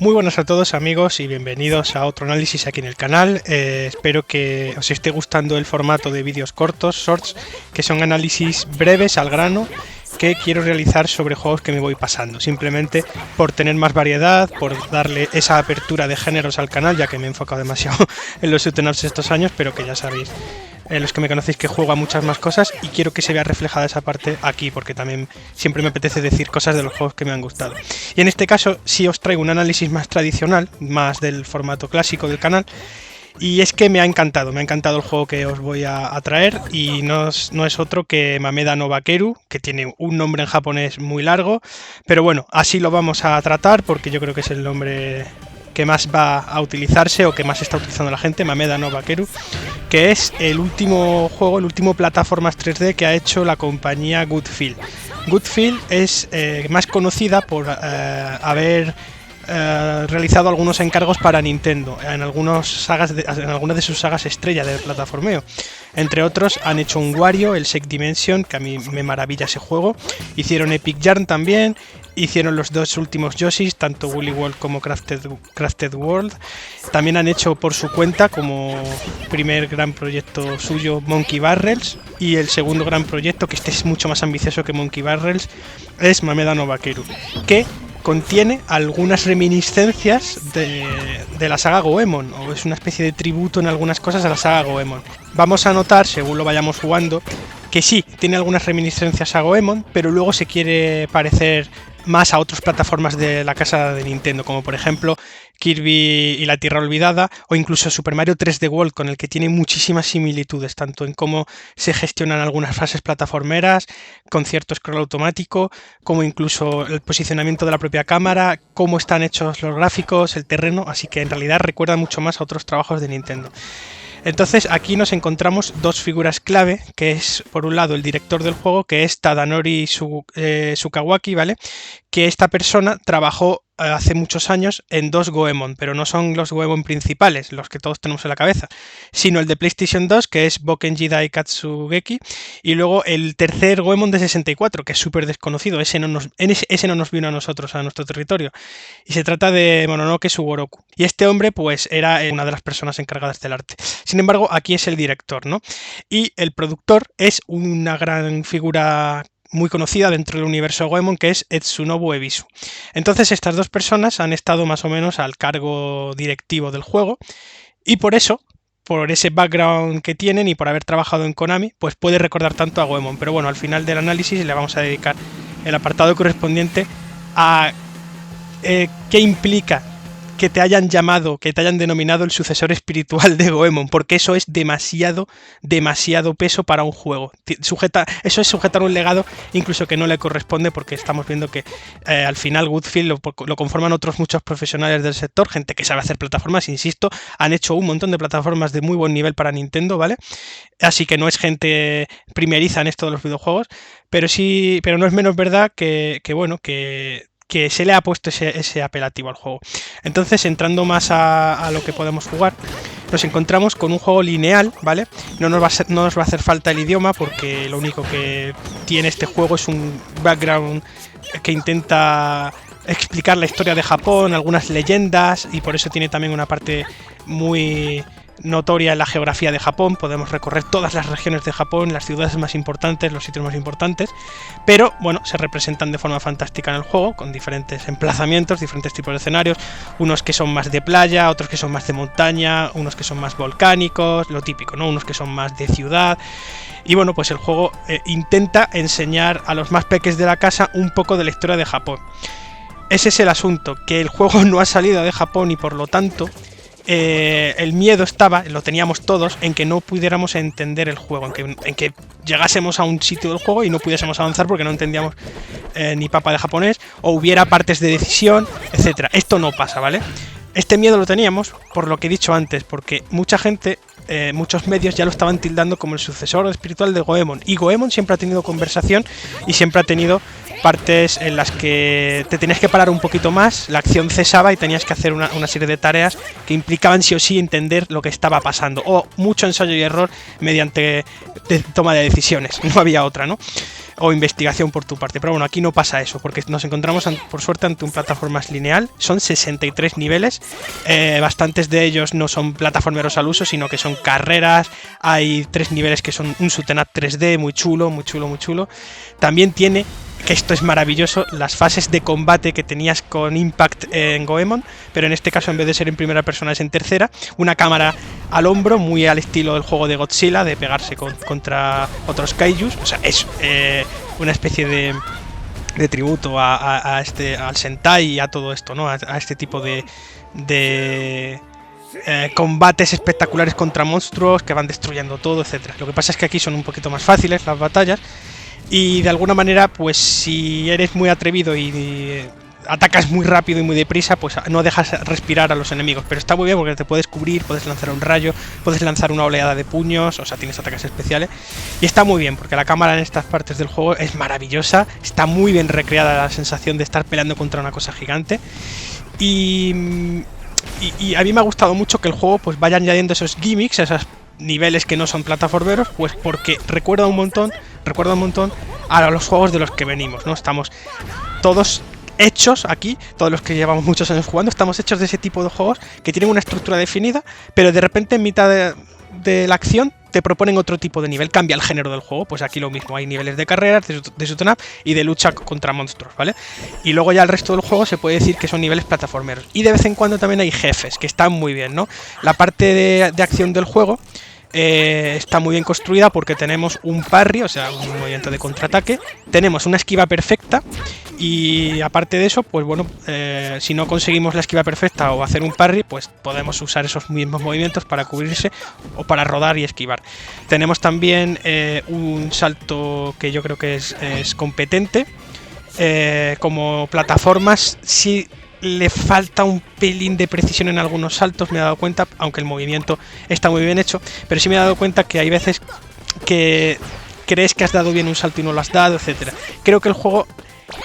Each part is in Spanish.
Muy buenas a todos amigos y bienvenidos a otro análisis aquí en el canal. Espero que os esté gustando el formato de vídeos cortos, shorts, que son análisis breves al grano que quiero realizar sobre juegos que me voy pasando, simplemente por tener más variedad, por darle esa apertura de géneros al canal, ya que me he enfocado demasiado en los shoot 'em ups estos años, pero que ya sabéis, los que me conocéis, que juego a muchas más cosas y quiero que se vea reflejada esa parte aquí, porque también siempre me apetece decir cosas de los juegos que me han gustado. Y en este caso sí os traigo un análisis más tradicional, más del formato clásico del canal. Y es que me ha encantado el juego que os voy a traer y no es otro que Mameda no Bakeru, que tiene un nombre en japonés muy largo, pero bueno, así lo vamos a tratar porque yo creo que es el nombre que más va a utilizarse o que más está utilizando la gente, Mameda no Bakeru, que es el último juego, el último plataformas 3D que ha hecho la compañía Good Feel. Good Feel es más conocida por haber realizado algunos encargos para Nintendo en algunas de sus sagas estrella de plataformeo. Entre otros han hecho un Wario, el Sek Dimension, que a mí me maravilla ese juego. Hicieron Epic Yarn también. Hicieron los dos últimos Yoshis, tanto Woolly World como Crafted World. También han hecho por su cuenta, como primer gran proyecto suyo, Monkey Barrels. Y el segundo gran proyecto, que este es mucho más ambicioso que Monkey Barrels, es Mameda no Bakeru, que contiene algunas reminiscencias de la saga Goemon, o es una especie de tributo en algunas cosas a la saga Goemon. Vamos a notar, según lo vayamos jugando, que sí, tiene algunas reminiscencias a Goemon, pero luego se quiere parecer más a otras plataformas de la casa de Nintendo, como por ejemplo Kirby y la Tierra Olvidada, o incluso Super Mario 3D World, con el que tiene muchísimas similitudes, tanto en cómo se gestionan algunas fases plataformeras, con cierto scroll automático, como incluso el posicionamiento de la propia cámara, cómo están hechos los gráficos, el terreno, así que en realidad recuerda mucho más a otros trabajos de Nintendo. Entonces aquí nos encontramos dos figuras clave, que es por un lado el director del juego, que es Tadanori Sukawaki, ¿vale? Que esta persona trabajó hace muchos años en dos Goemon, pero no son los Goemon principales, los que todos tenemos en la cabeza, sino el de PlayStation 2, que es Bokenji Daikatsugeki, y luego el tercer Goemon de 64, que es súper desconocido, ese no nos vino a nosotros, a nuestro territorio, y se trata de Mononoke Sugoroku. Y este hombre, pues, era una de las personas encargadas del arte. Sin embargo, aquí es el director, ¿no? Y el productor es una gran figura muy conocida dentro del universo Goemon, que es Etsunobu Ebisu. Entonces estas dos personas han estado más o menos al cargo directivo del juego y por eso, por ese background que tienen y por haber trabajado en Konami, pues puede recordar tanto a Goemon. Pero bueno, al final del análisis le vamos a dedicar el apartado correspondiente a qué implica que te hayan llamado, que te hayan denominado el sucesor espiritual de Goemon, porque eso es demasiado peso para un juego. Eso es sujetar un legado incluso que no le corresponde, porque estamos viendo que al final Good Feel lo conforman otros muchos profesionales del sector, gente que sabe hacer plataformas, insisto, han hecho un montón de plataformas de muy buen nivel para Nintendo, ¿vale? Así que no es gente primeriza en esto de los videojuegos, pero no es menos verdad que se le ha puesto ese apelativo al juego. Entonces, entrando más a lo que podemos jugar, nos encontramos con un juego lineal, ¿vale? No nos va a hacer falta el idioma, porque lo único que tiene este juego es un background que intenta explicar la historia de Japón, algunas leyendas, y por eso tiene también una parte muy notoria en la geografía de Japón. Podemos recorrer todas las regiones de Japón, las ciudades más importantes, los sitios más importantes, pero bueno, se representan de forma fantástica en el juego, con diferentes emplazamientos, diferentes tipos de escenarios, unos que son más de playa, otros que son más de montaña, unos que son más volcánicos, lo típico, ¿no? Unos que son más de ciudad. Y bueno, pues el juego intenta enseñar a los más peques de la casa un poco de la historia de Japón. Ese es el asunto, que el juego no ha salido de Japón y por lo tanto el miedo lo teníamos todos, en que no pudiéramos entender el juego, en que llegásemos a un sitio del juego y no pudiésemos avanzar porque no entendíamos ni papa de japonés, o hubiera partes de decisión, etcétera. Esto no pasa, ¿vale? Este miedo lo teníamos por lo que he dicho antes, porque mucha gente, muchos medios ya lo estaban tildando como el sucesor espiritual de Goemon, y Goemon siempre ha tenido conversación y siempre ha tenido partes en las que te tenías que parar un poquito más, la acción cesaba y tenías que hacer una serie de tareas que implicaban sí o sí entender lo que estaba pasando, o mucho ensayo y error mediante toma de decisiones, no había otra, ¿no? o investigación por tu parte. Pero bueno, aquí no pasa eso, porque nos encontramos por suerte ante un plataformas lineal. Son 63 niveles, bastantes de ellos no son plataformeros al uso, sino que son carreras. Hay 3 niveles que son un shoot 'em up 3D muy chulo, muy chulo, muy chulo. También tiene, que esto es maravilloso, las fases de combate que tenías con Impact en Goemon, pero en este caso en vez de ser en primera persona es en tercera, una cámara al hombro, muy al estilo del juego de Godzilla, de pegarse contra otros kaijus. O sea, es una especie de tributo al Sentai y a todo esto, ¿no? A este tipo de combates espectaculares contra monstruos que van destruyendo todo, etcétera. Lo que pasa es que aquí son un poquito más fáciles las batallas. Y de alguna manera, pues si eres muy atrevido y atacas muy rápido y muy deprisa, pues no dejas respirar a los enemigos. Pero está muy bien porque te puedes cubrir, puedes lanzar un rayo, puedes lanzar una oleada de puños, o sea, tienes ataques especiales. Y está muy bien porque la cámara en estas partes del juego es maravillosa, está muy bien recreada la sensación de estar peleando contra una cosa gigante. Y a mí me ha gustado mucho que el juego pues vaya añadiendo esos gimmicks, esos niveles que no son plataformeros, pues porque recuerda un montón a los juegos de los que venimos, ¿no? Estamos todos hechos aquí, todos los que llevamos muchos años jugando, estamos hechos de ese tipo de juegos que tienen una estructura definida, pero de repente en mitad de la acción te proponen otro tipo de nivel, cambia el género del juego. Pues aquí lo mismo, hay niveles de carreras, de shoot 'em up y de lucha contra monstruos, ¿vale? Y luego ya el resto del juego se puede decir que son niveles plataformeros. Y de vez en cuando también hay jefes, que están muy bien, ¿no? La parte de acción del juego está muy bien construida porque tenemos un parry, o sea, un movimiento de contraataque, tenemos una esquiva perfecta y aparte de eso, pues bueno, si no conseguimos la esquiva perfecta o hacer un parry, pues podemos usar esos mismos movimientos para cubrirse o para rodar y esquivar. Tenemos también un salto que yo creo que es competente. Como plataformas, sí le falta un pelín de precisión en algunos saltos, me he dado cuenta, aunque el movimiento está muy bien hecho, pero sí me he dado cuenta que hay veces que crees que has dado bien un salto y no lo has dado, etcétera. Creo que el juego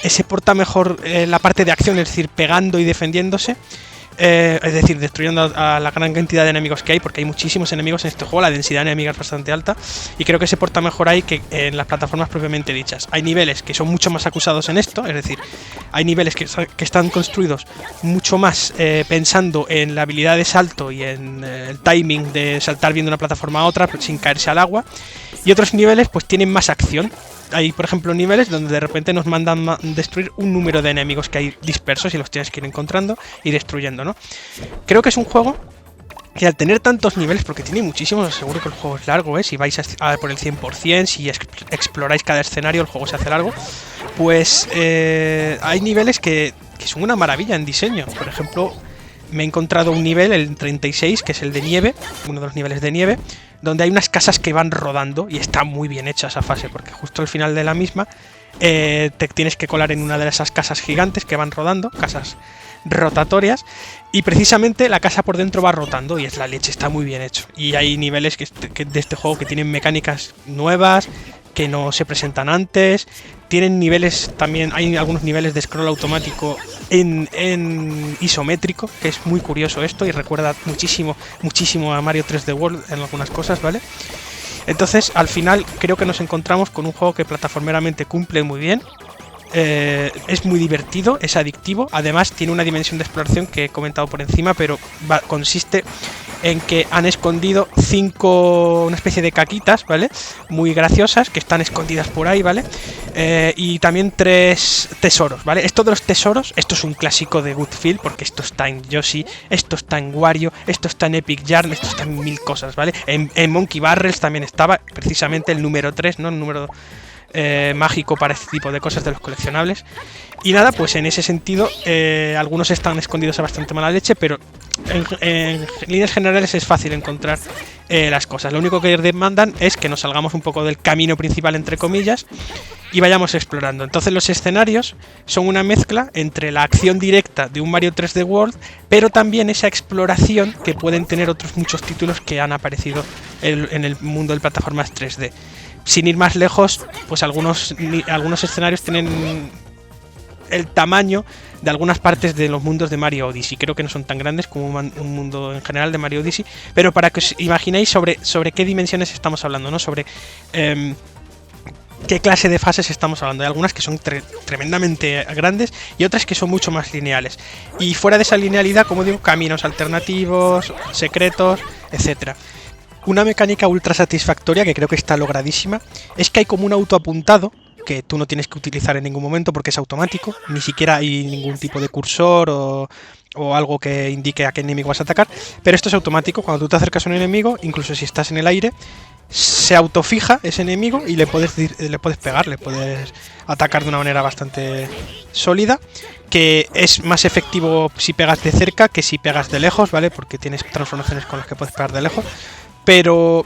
se porta mejor la parte de acción, es decir, pegando y defendiéndose. Es decir, destruyendo a la gran cantidad de enemigos que hay, porque hay muchísimos enemigos en este juego, la densidad de enemigos es bastante alta, y creo que se porta mejor ahí que en las plataformas propiamente dichas. Hay niveles que son mucho más acusados en esto, es decir, hay niveles que están construidos mucho más pensando en la habilidad de salto y en el timing de saltar viendo una plataforma a otra sin caerse al agua, y otros niveles pues tienen más acción. Hay, por ejemplo, niveles donde de repente nos mandan destruir un número de enemigos que hay dispersos y los tienes que ir encontrando y destruyendo, ¿no? Creo que es un juego que al tener tantos niveles, porque tiene muchísimos, seguro que el juego es largo, si vais a por el 100%, si exploráis cada escenario, el juego se hace largo, pues hay niveles que son una maravilla en diseño. Por ejemplo, me he encontrado un nivel, el 36, que es el de nieve, uno de los niveles de nieve, donde hay unas casas que van rodando y está muy bien hecha esa fase, porque justo al final de la misma te tienes que colar en una de esas casas gigantes que van rodando, casas rotatorias, y precisamente la casa por dentro va rotando y es la leche, está muy bien hecho. Y hay niveles de este juego que tienen mecánicas nuevas, que no se presentan antes, tienen niveles también, hay algunos niveles de scroll automático en isométrico, que es muy curioso esto y recuerda muchísimo a Mario 3D World en algunas cosas, ¿vale? Entonces, al final creo que nos encontramos con un juego que plataformeramente cumple muy bien. Es muy divertido, es adictivo, además tiene una dimensión de exploración que he comentado por encima, pero consiste en que han escondido una especie de caquitas, ¿vale? Muy graciosas, que están escondidas por ahí, ¿vale? Y también 3 tesoros, ¿vale? Esto de los tesoros, esto es un clásico de Goodfield, porque esto está en Yoshi, esto está en Wario, esto está en Epic Yarn, esto está en 1000 cosas, ¿vale? En Monkey Barrels también estaba, precisamente el número 3, ¿no? El número mágico para este tipo de cosas de los coleccionables. Y nada, pues en ese sentido algunos están escondidos a bastante mala leche, pero en líneas generales es fácil encontrar las cosas. Lo único que demandan es que nos salgamos un poco del camino principal, entre comillas, y vayamos explorando. Entonces los escenarios son una mezcla entre la acción directa de un Mario 3D World, pero también esa exploración que pueden tener otros muchos títulos que han aparecido en el mundo de plataformas 3D. Sin ir más lejos, pues algunos escenarios tienen el tamaño de algunas partes de los mundos de Mario Odyssey. Creo que no son tan grandes como un mundo en general de Mario Odyssey, pero para que os imaginéis sobre qué dimensiones estamos hablando, ¿no? Sobre qué clase de fases estamos hablando. Hay algunas que son tremendamente grandes y otras que son mucho más lineales. Y fuera de esa linealidad, como digo, caminos alternativos, secretos, etcétera. Una mecánica ultra satisfactoria, que creo que está logradísima, es que hay como un autoapuntado que tú no tienes que utilizar en ningún momento porque es automático, ni siquiera hay ningún tipo de cursor o algo que indique a qué enemigo vas a atacar, pero esto es automático. Cuando tú te acercas a un enemigo, incluso si estás en el aire, se autofija ese enemigo y le puedes pegar, le puedes atacar de una manera bastante sólida, que es más efectivo si pegas de cerca que si pegas de lejos, ¿vale? Porque tienes transformaciones con las que puedes pegar de lejos, pero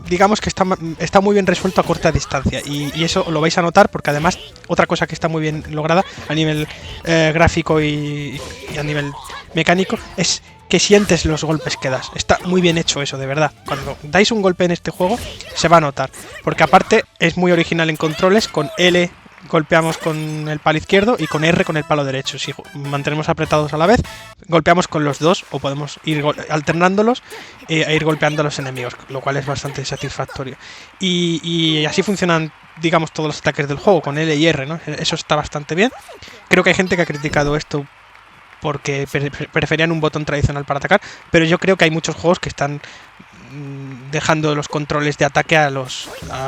digamos que está muy bien resuelto a corta distancia y eso lo vais a notar porque además otra cosa que está muy bien lograda a nivel gráfico y a nivel mecánico es que sientes los golpes que das. Está muy bien hecho eso, de verdad. Cuando dais un golpe en este juego se va a notar, porque aparte es muy original en controles. Con L golpeamos con el palo izquierdo y con R con el palo derecho. Si mantenemos apretados a la vez, golpeamos con los dos o podemos ir alternándolos e ir golpeando a los enemigos, lo cual es bastante satisfactorio. Y así funcionan, digamos, todos los ataques del juego, con L y R, ¿no? Eso está bastante bien. Creo que hay gente que ha criticado esto porque preferían un botón tradicional para atacar, pero yo creo que hay muchos juegos que están dejando los controles de ataque a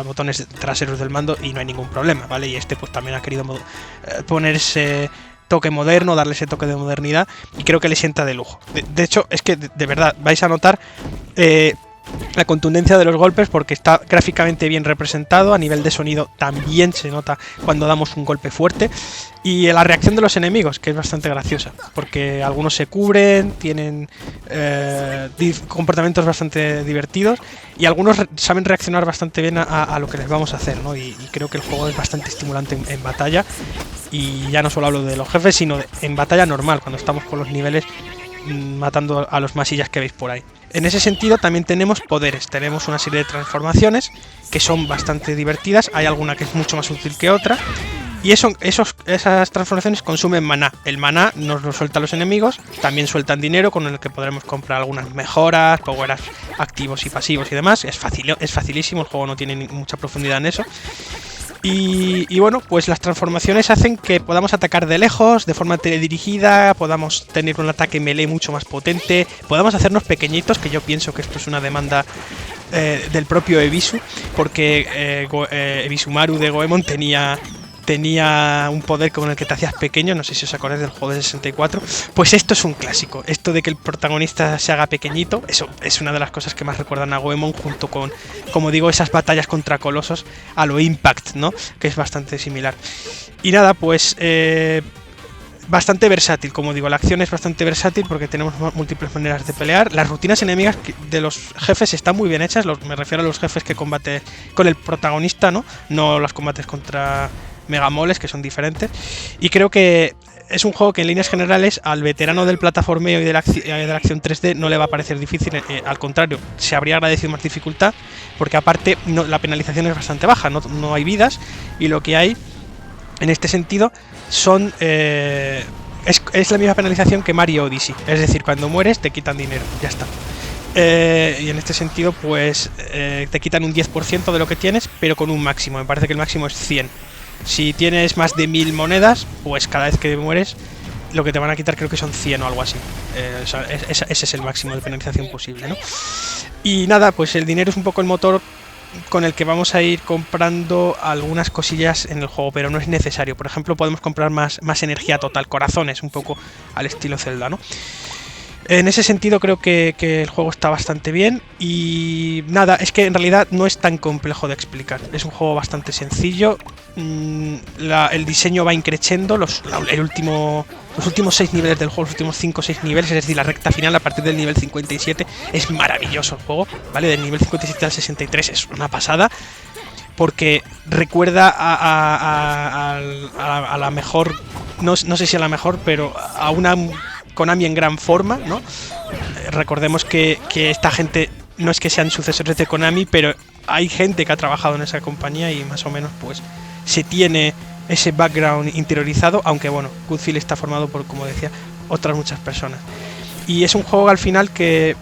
botones traseros del mando y no hay ningún problema, ¿vale? Y este pues también ha querido poner ese toque moderno, darle ese toque de modernidad y creo que le sienta de lujo. De hecho, es que de verdad vais a notar la contundencia de los golpes porque está gráficamente bien representado. A nivel de sonido también se nota cuando damos un golpe fuerte. Y la reacción de los enemigos, que es bastante graciosa, porque algunos se cubren, tienen comportamientos bastante divertidos y algunos saben reaccionar bastante bien a lo que les vamos a hacer, ¿no? Y creo que el juego es bastante estimulante en batalla. Y ya no solo hablo de los jefes, sino en batalla normal, cuando estamos con los niveles matando a los masillas que veis por ahí. En ese sentido también tenemos poderes, tenemos una serie de transformaciones que son bastante divertidas, hay alguna que es mucho más útil que otra, y esas transformaciones consumen maná. El maná nos lo sueltan los enemigos, también sueltan dinero con el que podremos comprar algunas mejoras, power-ups activos y pasivos y demás. Es facilísimo, el juego no tiene mucha profundidad en eso. Y bueno, pues las transformaciones hacen que podamos atacar de lejos, de forma teledirigida, podamos tener un ataque melee mucho más potente, podamos hacernos pequeñitos, que yo pienso que esto es una demanda del propio Ebisu, porque Ebisumaru de Goemon tenía un poder con el que te hacías pequeño, no sé si os acordáis del juego de 64, pues esto es un clásico, esto de que el protagonista se haga pequeñito, eso es una de las cosas que más recuerdan a Goemon, junto con, como digo, esas batallas contra colosos a lo Impact, ¿no? Que es bastante similar. Y nada, pues bastante versátil, como digo, la acción es bastante versátil porque tenemos múltiples maneras de pelear. Las rutinas enemigas de los jefes están muy bien hechas, me refiero a los jefes que combate con el protagonista, no los combates contra megamoles, que son diferentes, y creo que es un juego que en líneas generales al veterano del plataformeo y de la acción 3D no le va a parecer difícil, al contrario, se habría agradecido más dificultad, porque aparte la penalización es bastante baja, no hay vidas, y lo que hay en este sentido son es la misma penalización que Mario Odyssey, es decir, cuando mueres te quitan dinero, ya está. Y en este sentido pues te quitan un 10% de lo que tienes, pero con un máximo, me parece que el máximo es 100. Si tienes más de 1000 monedas, pues cada vez que mueres lo que te van a quitar creo que son 100 o algo así. Ese es el máximo de penalización posible, ¿no? Y nada, pues el dinero es un poco el motor con el que vamos a ir comprando algunas cosillas en el juego, pero no es necesario. Por ejemplo, podemos comprar más energía total, corazones, un poco al estilo Zelda, ¿no? En ese sentido creo que el juego está bastante bien y nada, es que en realidad no es tan complejo de explicar, es un juego bastante sencillo, el diseño va increciendo, los últimos 6 niveles del juego, los últimos 5 o 6 niveles, es decir, la recta final a partir del nivel 57 es maravilloso el juego, ¿vale? Del nivel 57 al 63 es una pasada, porque recuerda a la mejor, no sé si a la mejor, pero a una Konami en gran forma, ¿no? Recordemos que esta gente no es que sean sucesores de Konami, pero hay gente que ha trabajado en esa compañía y más o menos pues se tiene ese background interiorizado, aunque bueno, Good Feel está formado por, como decía, otras muchas personas. Y es un juego al final que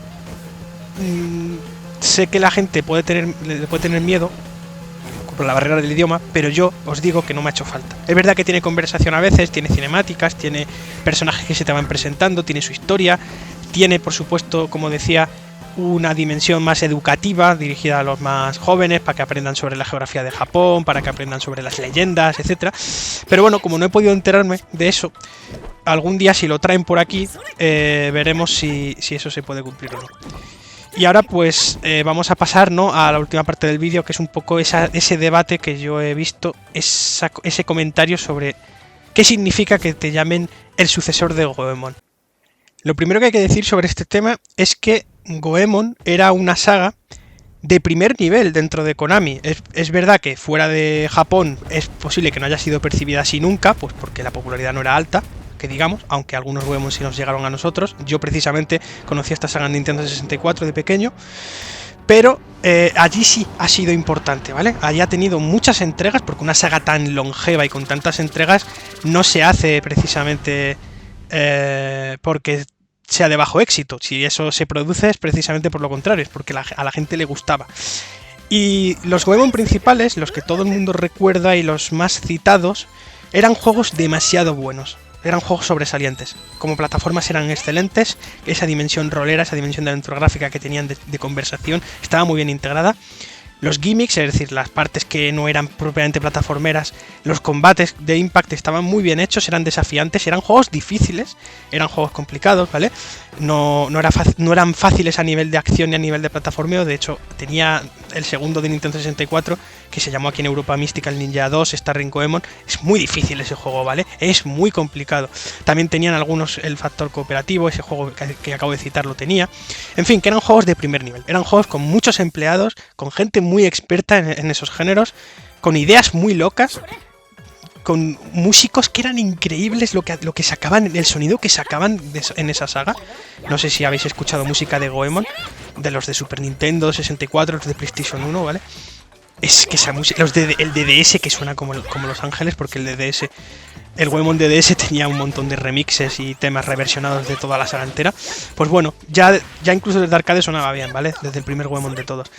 sé que la gente puede tener miedo por la barrera del idioma, pero yo os digo que no me ha hecho falta. Es verdad que tiene conversación a veces, tiene cinemáticas, tiene personajes que se te van presentando, tiene su historia, tiene, por supuesto, como decía, una dimensión más educativa dirigida a los más jóvenes para que aprendan sobre la geografía de Japón, para que aprendan sobre las leyendas, etcétera. Pero bueno, como no he podido enterarme de eso, algún día si lo traen por aquí veremos si eso se puede cumplir o no. Y ahora pues vamos a pasar, ¿no?, a la última parte del vídeo, que es un poco ese debate que yo he visto, ese comentario sobre qué significa que te llamen el sucesor de Goemon. Lo primero que hay que decir sobre este tema es que Goemon era una saga de primer nivel dentro de Konami. Es verdad que fuera de Japón es posible que no haya sido percibida así nunca, pues porque la popularidad no era alta, que digamos, aunque algunos Goemon sí nos llegaron a nosotros. Yo precisamente conocí esta saga en Nintendo 64 de pequeño, pero allí sí ha sido importante, ¿vale? Allí ha tenido muchas entregas, porque una saga tan longeva y con tantas entregas no se hace precisamente porque sea de bajo éxito. Si eso se produce es precisamente por lo contrario, es porque a la gente le gustaba. Y los Goemon principales, los que todo el mundo recuerda y los más citados, eran juegos demasiado buenos. Eran juegos sobresalientes. Como plataformas eran excelentes, esa dimensión rolera, esa dimensión de aventura gráfica que tenían de conversación estaba muy bien integrada. Los gimmicks, es decir, las partes que no eran propiamente plataformeras, los combates de Impact estaban muy bien hechos, eran desafiantes, eran juegos difíciles, eran juegos complicados, ¿vale? No eran fáciles a nivel de acción ni a nivel de plataformeo. De hecho, tenía el segundo de Nintendo 64, que se llamó aquí en Europa Mystical Ninja 2, Starring Goemon. Es muy difícil ese juego, ¿vale? Es muy complicado. También tenían algunos el factor cooperativo, ese juego que acabo de citar lo tenía. En fin, que eran juegos de primer nivel. Eran juegos con muchos empleados, con gente muy experta en esos géneros, con ideas muy locas, con músicos que eran increíbles lo que sacaban, el sonido que sacaban en esa saga. No sé si habéis escuchado música de Goemon, de los de Super Nintendo 64, los de PlayStation 1, ¿vale? Es que esa música, el DDS, que suena como Los Ángeles, porque el Goemon DDS tenía un montón de remixes y temas reversionados de toda la saga entera. Pues bueno, ya incluso desde arcade sonaba bien, ¿vale? Desde el primer Goemon de todos.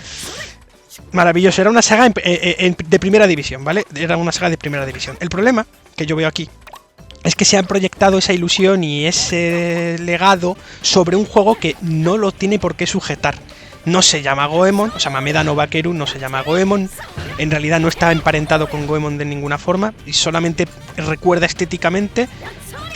Maravilloso, era una saga de primera división, ¿vale? Era una saga de primera división. El problema que yo veo aquí es que se han proyectado esa ilusión y ese legado sobre un juego que no lo tiene por qué sujetar. No se llama Goemon, o sea, Mameda no Bakeru no se llama Goemon, en realidad no está emparentado con Goemon de ninguna forma, y solamente recuerda estéticamente,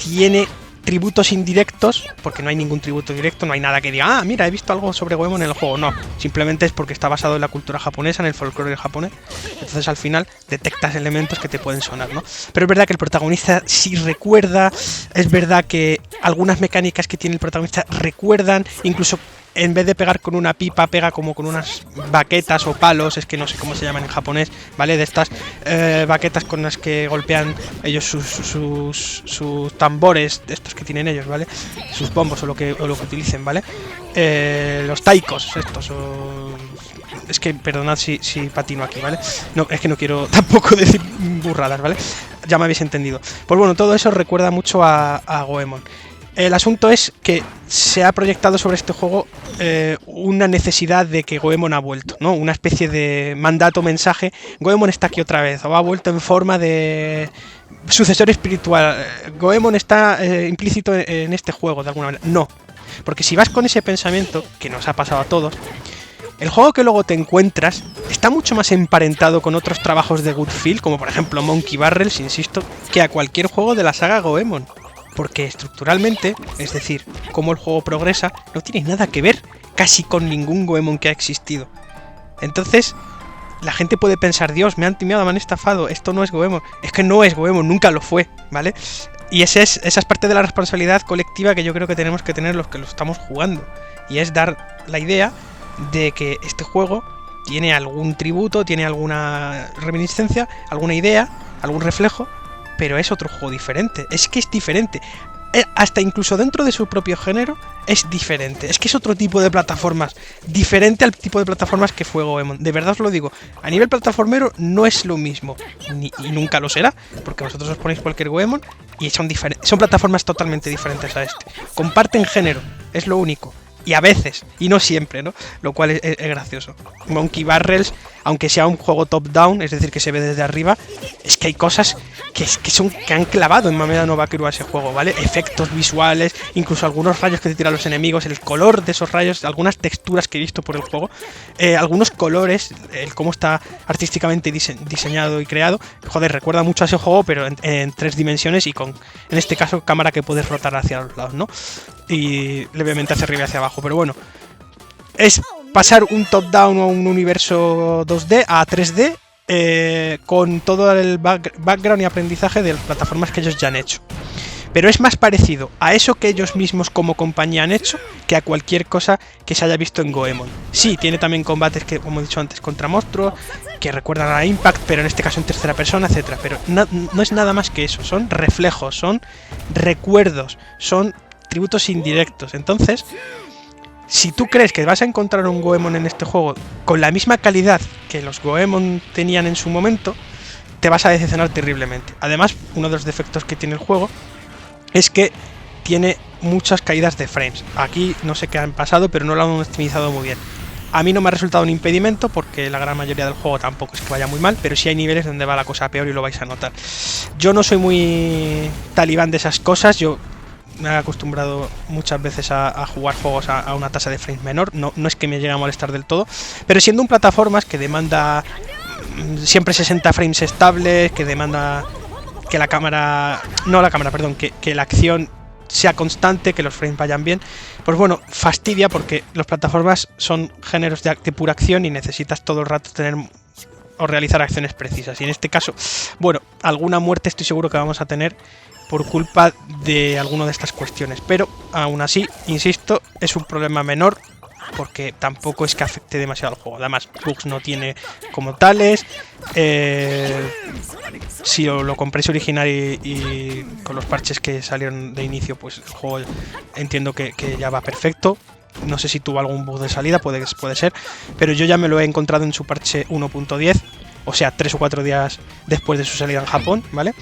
tiene tributos indirectos, porque no hay ningún tributo directo, no hay nada que diga, ah, mira, he visto algo sobre Goemon en el juego, no, simplemente es porque está basado en la cultura japonesa, en el folclore japonés, entonces al final detectas elementos que te pueden sonar, ¿no? Pero es verdad que el protagonista sí recuerda, es verdad que algunas mecánicas que tiene el protagonista recuerdan, incluso en vez de pegar con una pipa, pega como con unas baquetas o palos, es que no sé cómo se llaman en japonés, ¿vale? De estas baquetas con las que golpean ellos sus tambores, estos que tienen ellos, ¿vale? Sus bombos o lo que utilicen, ¿vale? Los taikos, estos, es que perdonad si patino aquí, ¿vale? No, es que no quiero tampoco decir burradas, ¿vale? Ya me habéis entendido. Pues bueno, todo eso recuerda mucho a Goemon. El asunto es que se ha proyectado sobre este juego una necesidad de que Goemon ha vuelto, ¿no? Una especie de mandato, mensaje. Goemon está aquí otra vez, o ha vuelto en forma de sucesor espiritual. Goemon está implícito en este juego, de alguna manera. No, porque si vas con ese pensamiento, que nos ha pasado a todos, el juego que luego te encuentras está mucho más emparentado con otros trabajos de Goodfield, como por ejemplo Monkey Barrels, insisto, que a cualquier juego de la saga Goemon. Porque estructuralmente, es decir, cómo el juego progresa, no tiene nada que ver casi con ningún Goemon que ha existido. Entonces, la gente puede pensar, Dios, me han timado, me han estafado, esto no es Goemon. Es que no es Goemon, nunca lo fue, ¿vale? Y esa es parte de la responsabilidad colectiva que yo creo que tenemos que tener los que lo estamos jugando. Y es dar la idea de que este juego tiene algún tributo, tiene alguna reminiscencia, alguna idea, algún reflejo, pero es otro juego diferente, es que es diferente, hasta incluso dentro de su propio género es diferente, es que es otro tipo de plataformas, diferente al tipo de plataformas que fue Goemon, de verdad os lo digo, a nivel plataformero no es lo mismo, y nunca lo será, porque vosotros os ponéis cualquier Goemon y son plataformas totalmente diferentes a este, comparten género, es lo único, y a veces, y no siempre, ¿no? Lo cual es gracioso. Monkey Barrels aunque sea un juego top-down, es decir, que se ve desde arriba, es que hay cosas que han clavado en Mameda no Bakeru a ese juego, ¿vale? Efectos visuales, incluso algunos rayos que te tiran los enemigos, el color de esos rayos, algunas texturas que he visto por el juego, algunos colores, el cómo está artísticamente diseñado y creado. Joder, recuerda mucho a ese juego, pero en 3 dimensiones y con, en este caso, cámara que puedes rotar hacia los lados, ¿no? Y levemente hacia arriba y hacia abajo, pero bueno, es pasar un top-down o un universo 2D a 3D con todo el background y aprendizaje de las plataformas que ellos ya han hecho. Pero es más parecido a eso que ellos mismos como compañía han hecho que a cualquier cosa que se haya visto en Goemon. Sí, tiene también combates que, como he dicho antes, contra monstruos, que recuerdan a Impact, pero en este caso en tercera persona, etcétera. Pero no es nada más que eso, son reflejos, son recuerdos, son tributos indirectos. Entonces, si tú crees que vas a encontrar un Goemon en este juego con la misma calidad que los Goemon tenían en su momento, te vas a decepcionar terriblemente. Además, uno de los defectos que tiene el juego es que tiene muchas caídas de frames. Aquí no sé qué han pasado, pero no lo han optimizado muy bien. A mí no me ha resultado un impedimento porque la gran mayoría del juego tampoco es que vaya muy mal, pero sí hay niveles donde va la cosa peor y lo vais a notar. Yo no soy muy talibán de esas cosas, yo me he acostumbrado muchas veces a jugar juegos a una tasa de frames menor, no es que me llegue a molestar del todo, pero siendo un plataformas que demanda siempre 60 frames estables, que demanda que la cámara, que la acción sea constante, que los frames vayan bien, pues bueno, fastidia porque las plataformas son géneros de pura acción y necesitas todo el rato tener o realizar acciones precisas, y en este caso, bueno, alguna muerte estoy seguro que vamos a tener por culpa de alguna de estas cuestiones, pero aún así, insisto, es un problema menor porque tampoco es que afecte demasiado al juego. Además, bugs no tiene como tales. Si lo compréis original y con los parches que salieron de inicio, pues el juego entiendo que ya va perfecto. No sé si tuvo algún bug de salida, puede ser, pero yo ya me lo he encontrado en su parche 1.10, o sea, 3 o 4 días después de su salida en Japón, ¿vale?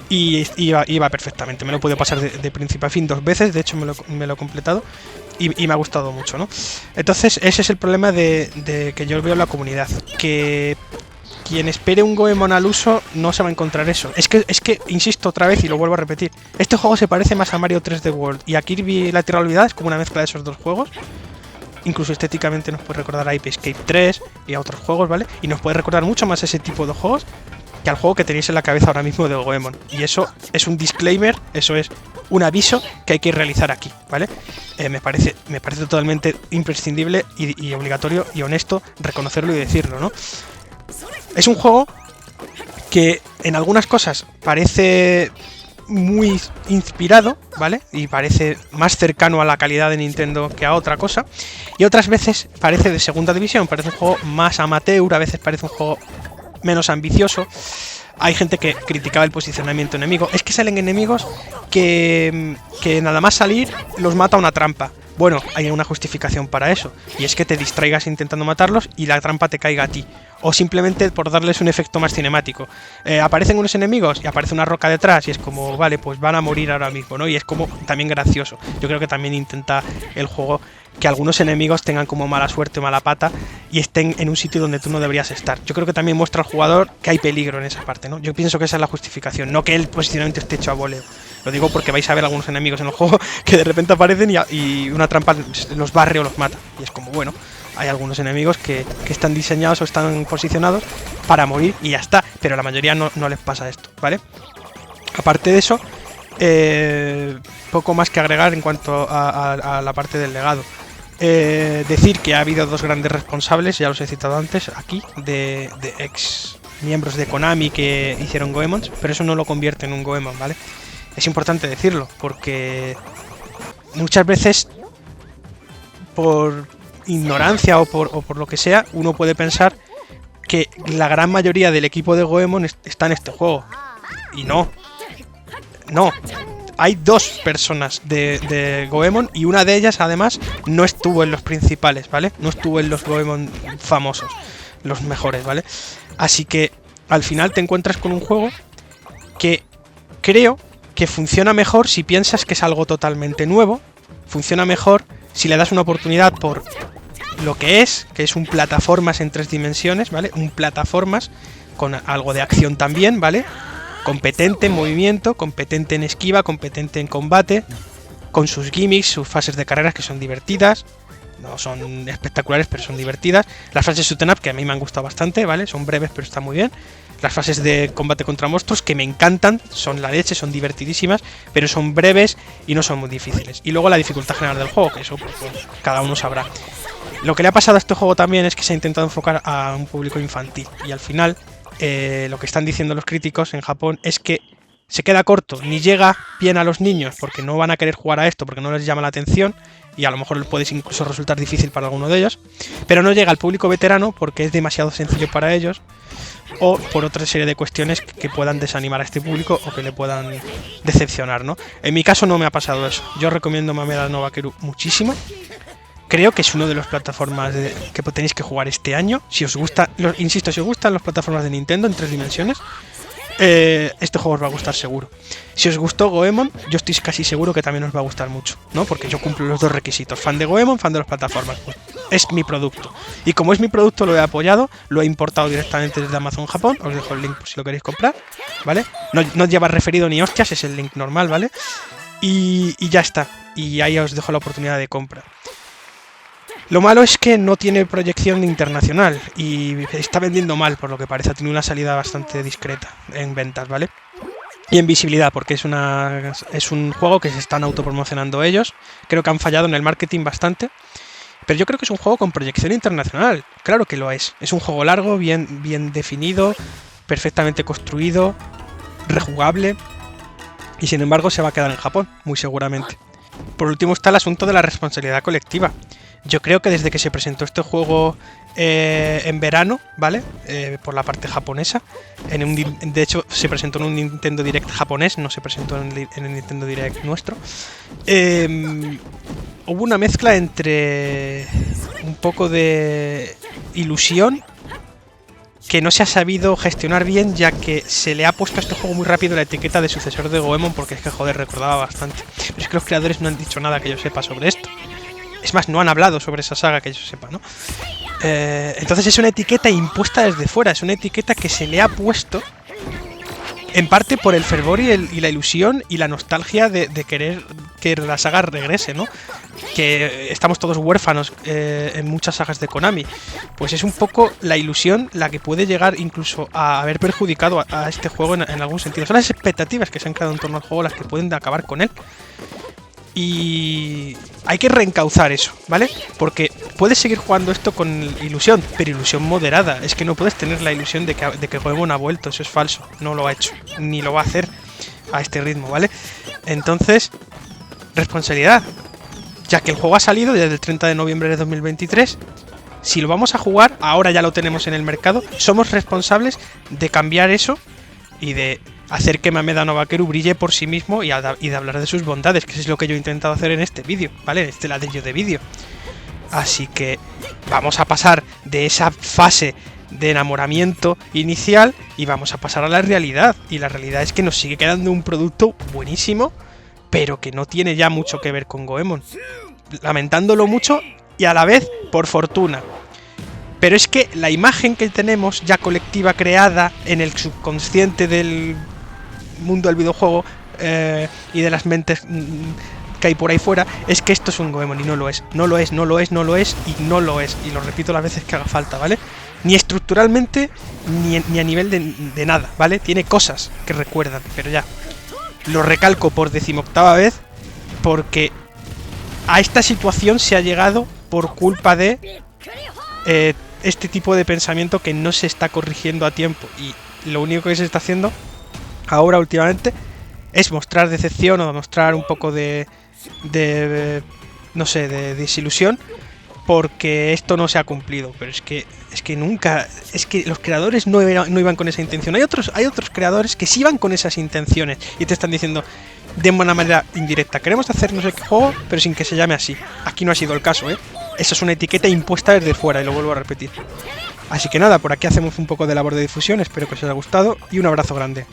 Y iba perfectamente, me lo he podido pasar de principio a fin 2 veces, de hecho me lo he completado y me ha gustado mucho, ¿no? Entonces ese es el problema de que yo veo en la comunidad, que quien espere un Goemon al uso no se va a encontrar eso. Es que insisto otra vez y lo vuelvo a repetir, este juego se parece más a Mario 3D World y a Kirby la Tierra Olvidada, es como una mezcla de esos dos juegos. Incluso estéticamente nos puede recordar a Ape Escape 3 y a otros juegos, ¿vale? Y nos puede recordar mucho más a ese tipo de juegos que al juego que tenéis en la cabeza ahora mismo de Goemon. Y eso es un disclaimer, eso es un aviso que hay que realizar aquí, ¿vale? Me parece totalmente imprescindible y obligatorio y honesto reconocerlo y decirlo, ¿no? Es un juego que en algunas cosas parece muy inspirado, ¿vale? Y parece más cercano a la calidad de Nintendo que a otra cosa. Y otras veces parece de segunda división, parece un juego más amateur, a veces parece un juego menos ambicioso. Hay gente que criticaba el posicionamiento enemigo. Es que salen enemigos que nada más salir los mata una trampa. Bueno, hay una justificación para eso, y es que te distraigas intentando matarlos y la trampa te caiga a ti. O simplemente por darles un efecto más cinemático. Aparecen unos enemigos y aparece una roca detrás y es como, vale, pues van a morir ahora mismo, ¿no? Y es como también gracioso. Yo creo que también intenta el juego que algunos enemigos tengan como mala suerte o mala pata y estén en un sitio donde tú no deberías estar. Yo creo que también muestra al jugador que hay peligro en esa parte, ¿no? Yo pienso que esa es la justificación, no que el posicionamiento esté hecho a voleo. Lo digo porque vais a ver algunos enemigos en el juego que de repente aparecen y una trampa los barre o los mata. Y es como, bueno, hay algunos enemigos que están diseñados o están posicionados para morir y ya está. Pero a la mayoría no les pasa esto, ¿vale? Aparte de eso, poco más que agregar en cuanto a la parte del legado. Decir que ha habido dos grandes responsables, ya los he citado antes aquí, de ex miembros de Konami que hicieron Goemons, pero eso no lo convierte en un Goemon, ¿vale? Es importante decirlo, porque muchas veces por ignorancia o por lo que sea, uno puede pensar que la gran mayoría del equipo de Goemon está en este juego. Y no. Hay dos personas de Goemon y una de ellas además no estuvo en los principales, ¿vale? No estuvo en los Goemon famosos, los mejores, ¿vale? Así que al final te encuentras con un juego que creo que funciona mejor si piensas que es algo totalmente nuevo, funciona mejor si le das una oportunidad por lo que es un plataformas en 3 dimensiones, ¿vale? Un plataformas con algo de acción también, ¿vale? Competente en movimiento, competente en esquiva, competente en combate, con sus gimmicks, sus fases de carreras que son divertidas. No son espectaculares, pero son divertidas. Las fases shoot up, que a mí me han gustado bastante, ¿vale? Son breves, pero están muy bien. Las fases de combate contra monstruos, que me encantan, son la leche, son divertidísimas, pero son breves y no son muy difíciles. Y luego la dificultad general del juego, que eso pues, cada uno sabrá. Lo que le ha pasado a este juego también es que se ha intentado enfocar a un público infantil. Y al final, lo que están diciendo los críticos en Japón es que se queda corto, ni llega bien a los niños, porque no van a querer jugar a esto, porque no les llama la atención, y a lo mejor puede incluso resultar difícil para alguno de ellos, pero no llega al público veterano porque es demasiado sencillo para ellos, o por otra serie de cuestiones que puedan desanimar a este público o que le puedan decepcionar, ¿no? En mi caso no me ha pasado eso. Yo recomiendo Mameda no Bakeru muchísimo. Creo que es uno de las plataformas que tenéis que jugar este año. Si os gusta, insisto, si os gustan las plataformas de Nintendo en 3 dimensiones, este juego os va a gustar seguro. Si os gustó Goemon, yo estoy casi seguro que también os va a gustar mucho, ¿no? Porque yo cumplo los 2 requisitos: fan de Goemon, fan de las plataformas. Pues es mi producto. Y como es mi producto, lo he apoyado, lo he importado directamente desde Amazon Japón. Os dejo el link por si lo queréis comprar, ¿vale? No lleva referido ni hostias, es el link normal, ¿vale? Y ya está. Y ahí os dejo la oportunidad de compra. Lo malo es que no tiene proyección internacional y está vendiendo mal, por lo que parece. Ha tenido una salida bastante discreta en ventas, ¿vale? Y en visibilidad, porque es un juego que se están autopromocionando ellos. Creo que han fallado en el marketing bastante. Pero yo creo que es un juego con proyección internacional. Claro que lo es. Es un juego largo, bien definido, perfectamente construido, rejugable. Y sin embargo se va a quedar en Japón, muy seguramente. Por último está el asunto de la responsabilidad colectiva. Yo creo que desde que se presentó este juego en verano, ¿vale? Por la parte japonesa. De hecho, se presentó en un Nintendo Direct japonés, no se presentó en el Nintendo Direct nuestro. Hubo una mezcla entre un poco de ilusión que no se ha sabido gestionar bien, ya que se le ha puesto a este juego muy rápido la etiqueta de sucesor de Goemon, porque es que, joder, recordaba bastante. Pero es que los creadores no han dicho nada que yo sepa sobre esto. Es más, no han hablado sobre esa saga que yo sepa, ¿no? Entonces es una etiqueta impuesta desde fuera, es una etiqueta que se le ha puesto en parte por el fervor y la ilusión y la nostalgia de querer que la saga regrese, ¿no? Que estamos todos huérfanos en muchas sagas de Konami. Pues es un poco la ilusión la que puede llegar incluso a haber perjudicado a este juego en algún sentido. Son las expectativas que se han creado en torno al juego las que pueden acabar con él. Y hay que reencauzar eso, ¿vale? Porque puedes seguir jugando esto con ilusión, pero ilusión moderada. Es que no puedes tener la ilusión de que Goemon ha vuelto, eso es falso. No lo ha hecho, ni lo va a hacer a este ritmo, ¿vale? Entonces, responsabilidad. Ya que el juego ha salido desde el 30 de noviembre de 2023, si lo vamos a jugar, ahora ya lo tenemos en el mercado, somos responsables de cambiar eso y de hacer que Mameda no Bakeru brille por sí mismo y de hablar de sus bondades, que es lo que yo he intentado hacer en este vídeo, ¿vale? En este ladrillo de vídeo. Así que vamos a pasar de esa fase de enamoramiento inicial y vamos a pasar a la realidad. Y la realidad es que nos sigue quedando un producto buenísimo, pero que no tiene ya mucho que ver con Goemon. Lamentándolo mucho y a la vez por fortuna. Pero es que la imagen que tenemos ya colectiva creada en el subconsciente del mundo del videojuego y de las mentes que hay por ahí fuera es que esto es un Goemon y no lo es. No lo es, no lo es, no lo es y no lo es. Y lo repito las veces que haga falta, ¿vale? Ni estructuralmente ni a nivel de nada, ¿vale? Tiene cosas que recuerdan, pero ya. Lo recalco por 18ª vez porque a esta situación se ha llegado por culpa de este tipo de pensamiento que no se está corrigiendo a tiempo. Y lo único que se está haciendo ahora últimamente es mostrar decepción o mostrar un poco de no sé, de desilusión porque esto no se ha cumplido. Pero es que nunca, es que los creadores no iban con esa intención. Hay otros creadores que sí van con esas intenciones y te están diciendo de una manera indirecta: queremos hacer no sé qué juego, pero sin que se llame así. Aquí no ha sido el caso, ¿eh? Esa es una etiqueta impuesta desde fuera y lo vuelvo a repetir. Así que nada, por aquí hacemos un poco de labor de difusión, espero que os haya gustado y un abrazo grande.